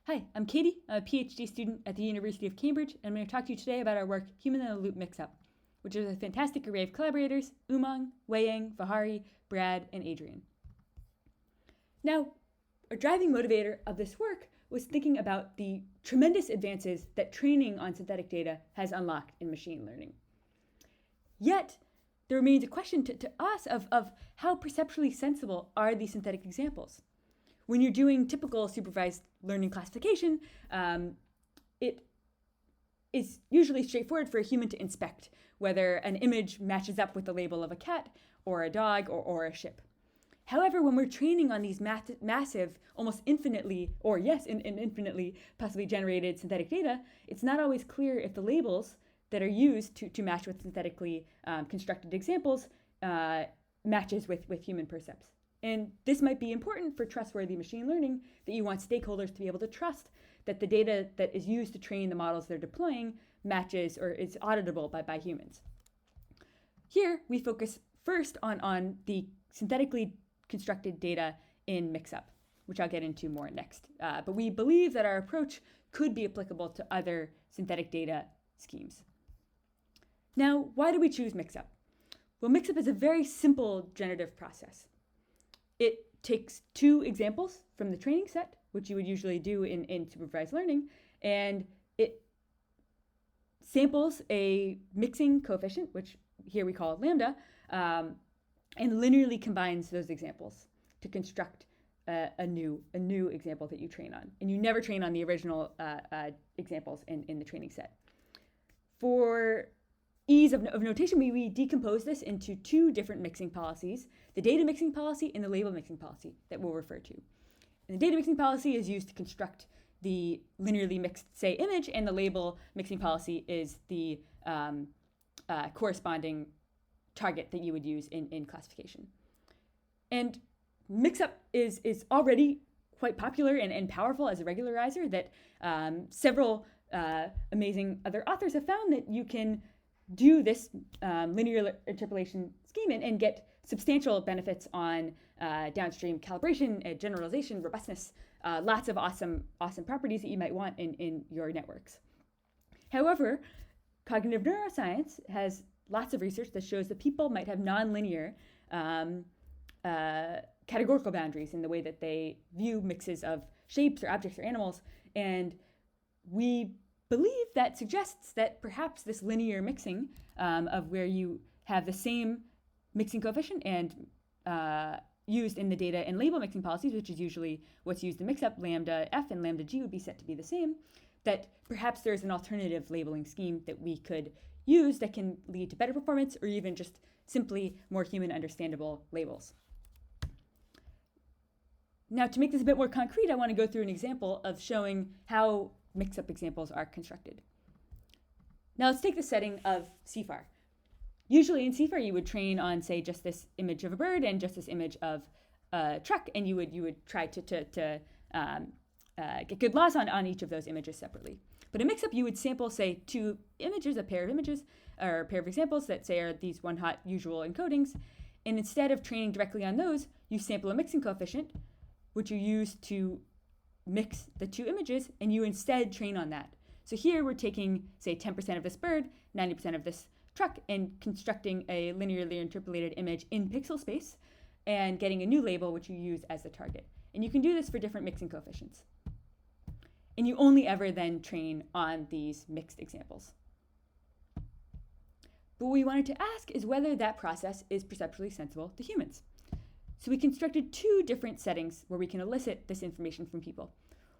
Hi, I'm Katie. I'm a PhD student at the University of Cambridge, and I'm going to talk to you today about our work, Human-in-the-Loop Mixup, which is a fantastic array of collaborators, Umang, Weiyang, Vihari, Brad, and Adrian. Now, a driving motivator of this work was thinking about the tremendous advances that training on synthetic data has unlocked in machine learning. Yet, there remains a question to us of how perceptually sensible are these synthetic examples. When you're doing typical supervised learning classification, it is usually straightforward for a human to inspect whether an image matches up with the label of a cat or a dog or a ship. However, when we're training on these massive, almost infinitely, or yes, infinitely possibly generated synthetic data, it's not always clear if the labels that are used to match with synthetically constructed examples matches with human percepts. And this might be important for trustworthy machine learning, that you want stakeholders to be able to trust that the data that is used to train the models they're deploying matches or is auditable by humans. Here, we focus first on the synthetically constructed data in Mixup, which I'll get into more next. But we believe that our approach could be applicable to other synthetic data schemes. Now, why do we choose Mixup? Well, Mixup is a very simple generative process. It takes two examples from the training set, which you would usually do in supervised learning, and it samples a mixing coefficient, which here we call lambda, and linearly combines those examples to construct a new example that you train on. And you never train on the original examples in the training set. For ease of notation, we decompose this into two different mixing policies, the data mixing policy and the label mixing policy that we'll refer to. And the data mixing policy is used to construct the linearly mixed, say, image, and the label mixing policy is the corresponding target that you would use in classification. And Mixup is already quite popular and powerful as a regularizer that several amazing other authors have found that you can do this linear interpolation scheme and get substantial benefits on downstream calibration, generalization, robustness, lots of awesome properties that you might want in your networks. However, cognitive neuroscience has lots of research that shows that people might have nonlinear categorical boundaries in the way that they view mixes of shapes or objects or animals, and we believe that suggests that perhaps this linear mixing of where you have the same mixing coefficient and used in the data and label mixing policies, which is usually what's used in Mixup, lambda f and lambda g would be set to be the same, that perhaps there's an alternative labeling scheme that we could use that can lead to better performance or even just simply more human understandable labels. Now, to make this a bit more concrete, I want to go through an example of showing how Mixup examples are constructed. Now let's take the setting of CFAR. Usually in CFAR you would train on, say, just this image of a bird and just this image of a truck, and you would try to get good laws on each of those images separately. But in Mixup you would sample, say, two images, a pair of images, or a pair of examples that, say, are these one-hot usual encodings, and instead of training directly on those, you sample a mixing coefficient, which you use to mix the two images, and you instead train on that. So here we're taking, say, 10% of this bird, 90% of this truck, and constructing a linearly interpolated image in pixel space and getting a new label which you use as the target. And you can do this for different mixing coefficients. And you only ever then train on these mixed examples. But what we wanted to ask is whether that process is perceptually sensible to humans. So we constructed two different settings where we can elicit this information from people.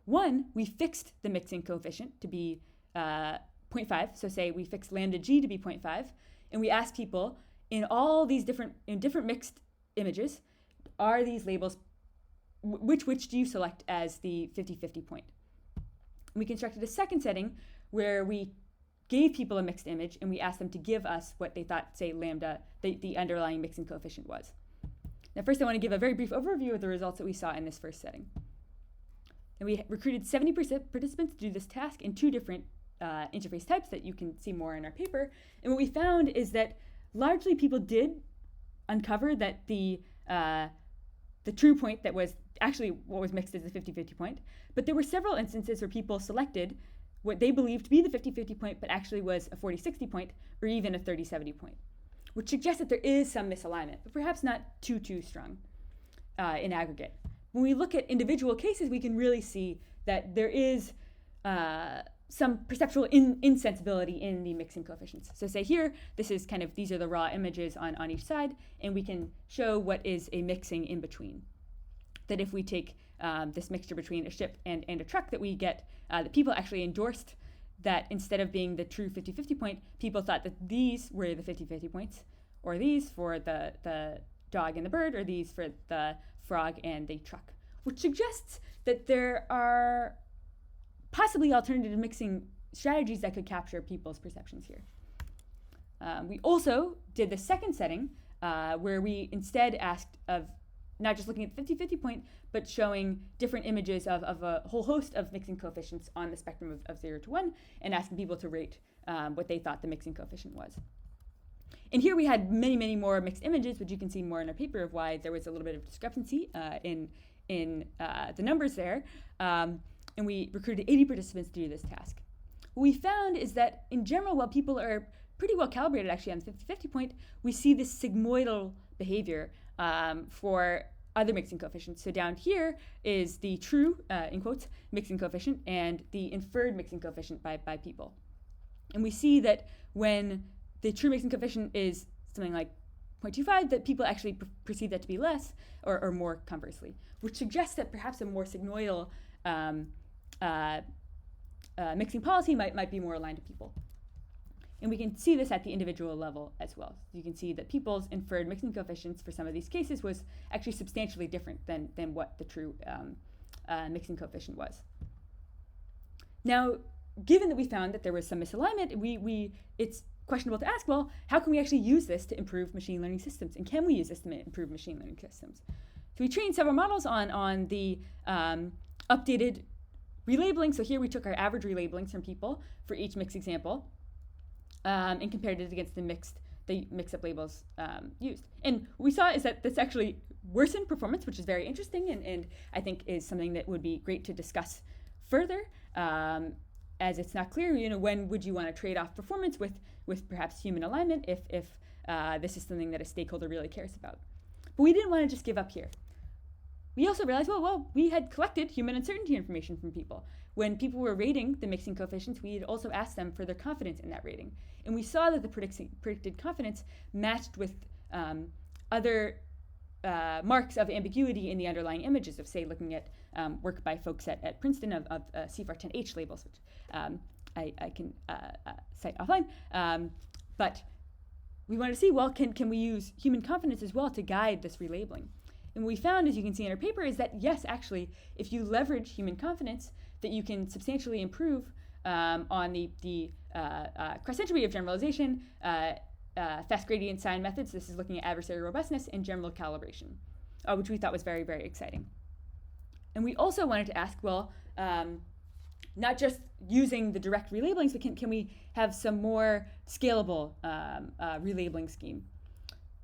One, we fixed the mixing coefficient to be 0.5. So say we fixed lambda g to be 0.5, and we asked people in all these different mixed images, are these labels, which do you select as the 50-50 point? And we constructed a second setting where we gave people a mixed image and we asked them to give us what they thought, say, lambda, the underlying mixing coefficient was. Now first I want to give a very brief overview of the results that we saw in this first setting. And we recruited 70 participants to do this task in two different interface types that you can see more in our paper. And what we found is that largely people did uncover that the true point that was actually what was mixed as the 50-50 point, but there were several instances where people selected what they believed to be the 50-50 point, but actually was a 40-60 point, or even a 30-70 point, which suggests that there is some misalignment, but perhaps not too strong in aggregate. When we look at individual cases, we can really see that there is some perceptual insensibility in the mixing coefficients. So say here, these are the raw images on each side, and we can show what is a mixing in between. That if we take this mixture between a ship and a truck, that we get that people actually endorsed that instead of being the true 50-50 point, people thought that these were the 50-50 points, or these for the dog and the bird, or these for the frog and the truck, which suggests that there are possibly alternative mixing strategies that could capture people's perceptions here. We also did the second setting where we instead asked of not just looking at the 50-50 point, but showing different images of a whole host of mixing coefficients on the spectrum of 0 to 1, and asking people to rate what they thought the mixing coefficient was. And here we had many more mixed images, which you can see more in our paper of why there was a little bit of discrepancy in the numbers there. And we recruited 80 participants to do this task. What we found is that in general, while people are pretty well calibrated actually on the 50-50 point, we see this sigmoidal behavior for other mixing coefficients. So down here is the true, in quotes, mixing coefficient and the inferred mixing coefficient by people. And we see that when the true mixing coefficient is something like 0.25, that people actually perceive that to be less, or more conversely, which suggests that perhaps a more sigmoidal mixing policy might be more aligned to people. And we can see this at the individual level as well. You can see that people's inferred mixing coefficients for some of these cases was actually substantially different than what the true mixing coefficient was. Now, given that we found that there was some misalignment, it's questionable to ask, well, how can we actually use this to improve machine learning systems? And can we use this to improve machine learning systems? So we trained several models on the updated relabeling. So here we took our average relabelings from people for each mix example and compared it against the mix-up labels used. And what we saw is that this actually worsened performance, which is very interesting and I think is something that would be great to discuss further, as it's not clear, when would you want to trade off performance with perhaps human alignment if this is something that a stakeholder really cares about. But we didn't want to just give up here. We also realized, well, we had collected human uncertainty information from people. When people were rating the mixing coefficients, we had also asked them for their confidence in that rating. And we saw that the predicted confidence matched with other marks of ambiguity in the underlying images of, say, looking at work by folks at Princeton of CFR10H labels, which I can cite offline. But we wanted to see, well, can we use human confidence as well to guide this relabeling? And what we found, as you can see in our paper, is that yes, actually, if you leverage human confidence, that you can substantially improve on the cross-entropy of generalization, fast gradient sign methods. This is looking at adversarial robustness and general calibration, which we thought was very, very exciting. And we also wanted to ask, well, not just using the direct relabelings, but can we have some more scalable relabeling scheme?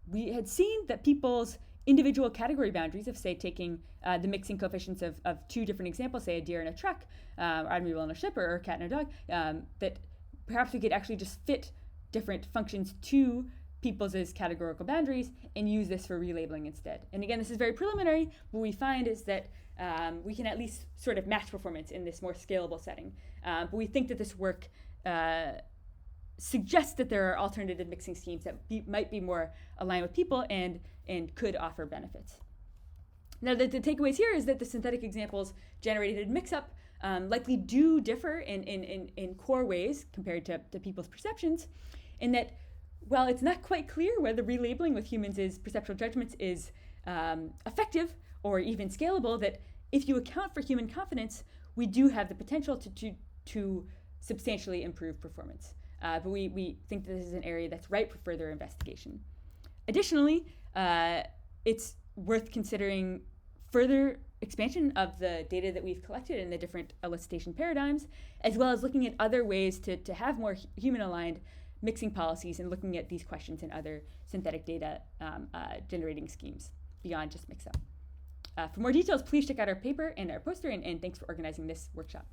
We had seen that people's individual category boundaries of, say, taking the mixing coefficients of two different examples, say a deer and a truck, or automobile and a ship, or a cat and a dog, that perhaps we could actually just fit different functions to people's categorical boundaries and use this for relabeling instead. And again, this is very preliminary. What we find is that we can at least sort of match performance in this more scalable setting. But we think that this work suggests that there are alternative mixing schemes that might be more aligned with people and could offer benefits. Now, the takeaways here is that the synthetic examples generated in Mixup likely do differ in core ways compared to people's perceptions, in that while it's not quite clear whether relabeling with humans' perceptual judgments is effective or even scalable, that if you account for human confidence, we do have the potential to substantially improve performance. But we think that this is an area that's ripe for further investigation. Additionally, it's worth considering further expansion of the data that we've collected in the different elicitation paradigms, as well as looking at other ways to have more human-aligned mixing policies and looking at these questions in other synthetic data generating schemes beyond just Mixup. For more details, please check out our paper and our poster, and thanks for organizing this workshop.